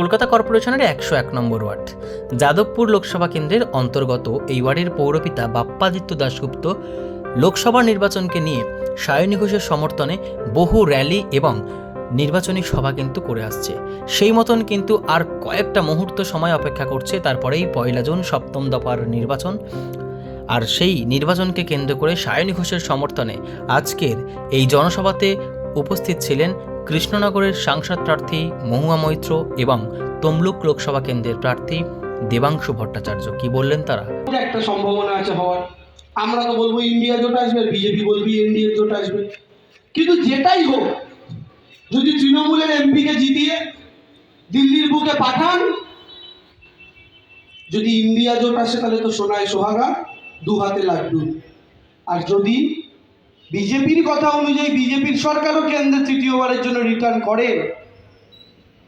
কলকাতা কর্পোরেশনের 101 নম্বর ওয়ার্ড যাদবপুর লোকসভা কেন্দ্রের অন্তর্গত এই ওয়ার্ডের পৌরপিতা বাপ্পাদিত্য দাশগুপ্ত লোকসভা নির্বাচনকে নিয়ে সায়নী ঘোষের সমর্থনে বহু র্যালি এবং নির্বাচনী সভা কিন্তু করে আসছে। সেই মতন কিন্তু আর কয়েকটা মুহূর্ত সময় অপেক্ষা করছে, তারপরেই 1 জুন 7ম দফার নির্বাচন। আর সেই নির্বাচনকে কেন্দ্র করে সায়নী ঘোষের সমর্থনে আজকের এই জনসভাতে উপস্থিত ছিলেন কৃষ্ণনগরের সাংসদ প্রার্থী মহুয়া মৈত্র এবং তমলুক লোকসভা কেন্দ্রের প্রার্থী দেবাংশু ভট্টাচার্য। কি বললেন তারা? একটা সম্ভাবনা আছে হওয়ার। আমরা তো বলবো ইন্ডিয়া জোট আসবে, বিজেপি বলবি এনডিএ জোট আসবে। কিন্তু যেটাই হোক, যদি তৃণমূলের এমপিকে জিতিয়ে দিল্লির বুকে পাঠান, যদি ইন্ডিয়া জোট আসে তাহলে তো সোনায় সোহাগা, দু হাতে লাড্ডু। আর যদি বিজেপির কথা অনুযায়ী বিজেপির সরকারও কেন্দ্রে তৃতীয়বারের জন্য রিটার্ন করে,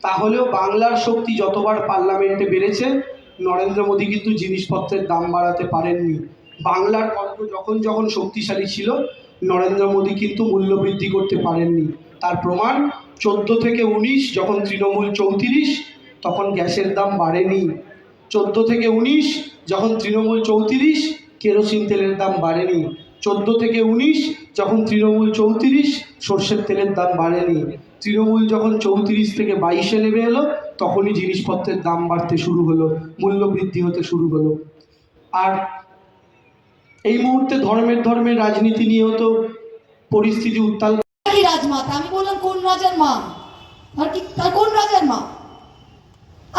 তাহলেও বাংলার শক্তি যতবার পার্লামেন্টে বেড়েছে, নরেন্দ্র মোদী কিন্তু জিনিসপত্রের দাম বাড়াতে পারেননি। বাংলার কণ্ঠ যখন যখন শক্তিশালী ছিল, নরেন্দ্র মোদী কিন্তু মূল্য বৃদ্ধি করতে পারেননি। তার প্রমাণ 14 থেকে 19 যখন তৃণমূল 34, তখন গ্যাসের দাম বাড়েনি। 14 থেকে 19 যখন তৃণমূল 34, কেরোসিন তেলের দাম বাড়েনি। 14 থেকে 19 যখন তৃণমূল 34, সর্ষের তেলের দাম বাড়েনি। তৃণমূল যখন 34 থেকে 22-এ নেমে এলো, তখনই জিনিসপত্রের দাম বাড়তে শুরু হলো, মূল্য বৃদ্ধি হতে শুরু হলো। আর এই মুহূর্তে ধর্মের রাজনীতি নিয়েও তো পরিস্থিতি উত্তাল। রাজমাতা, আমি বললাম কোন রাজার মা? আর কি তার কোন রাজার মা?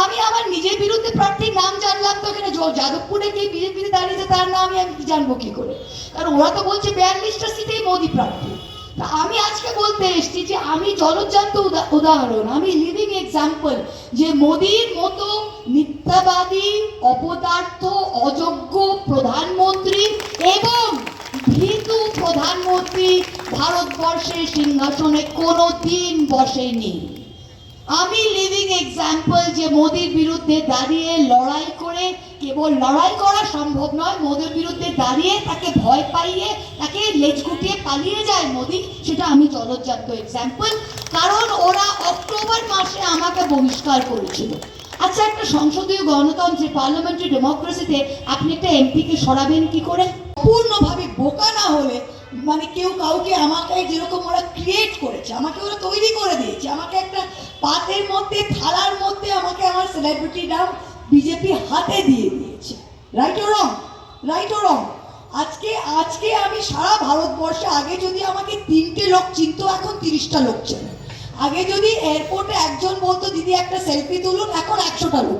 আমি আমার নিজের বিরুদ্ধে প্রার্থীর নাম জানলাম তো এখানে যাদবপুরে কে বিজেপিতে দাঁড়িয়েছে তার নাম আমি জানবো কি করে? কারণ ওরা তো বলছে 42টা সিটেই মোদী প্রার্থী। তা আমি আজকে বলতে এসেছি যে আমি জলজ্যান্ত উদাহরণ, আমি লিভিং এক্সাম্পল, যে মোদীর মতো মিথ্যাবাদী, অপদার্থ, অযোগ্য প্রধানমন্ত্রী এবং ভীতু প্রধানমন্ত্রী ভারতবর্ষের সিংহাসনে কোনোদিন বসেনি। আমি লিভিং এক্সাম্পল যে মোদির বিরুদ্ধে দাঁড়িয়ে লড়াই করে, কেবল লড়াই করা সম্ভব নয়, মোদির বিরুদ্ধে দাঁড়িয়ে তাকে ভয় পাইয়ে তাকে লেজ গুটিয়ে পালিয়ে যায় মোদি, সেটা আমি জলজ্যান্ত এক্সাম্পল। কারণ ওরা অক্টোবর মাসে আমাকে বহিষ্কার করেছিল। আচ্ছা, একটা সংসদীয় গণতন্ত্রে, পার্লামেন্টারি ডেমোক্রেসিতে আপনি একটা এমপিকে সরাবেন কি করে? পূর্ণভাবে বোকা না হলে, মানে কেউ কাউকে, আমাকে যেরকম ওরা ক্রিয়েট করেছে, আমাকে ওরা তৈরি করে দিয়েছে, আমাকে একটা পাতের মধ্যে, থালার মধ্যে আমাকে আমার সেলিব্রিটি নাম বিজেপি হাতে দিয়ে দিয়েছে। রাইট ও রং? রাইট ও রং? আজকে আমি সারা ভারতবর্ষে, আগে যদি আমাকে 3টে লোক চিনত, এখন 30টা লোক চেনে। আগে যদি এয়ারপোর্টে একজন বলতো দিদি একটা সেলফি তুলুন, এখন 100টা লোক।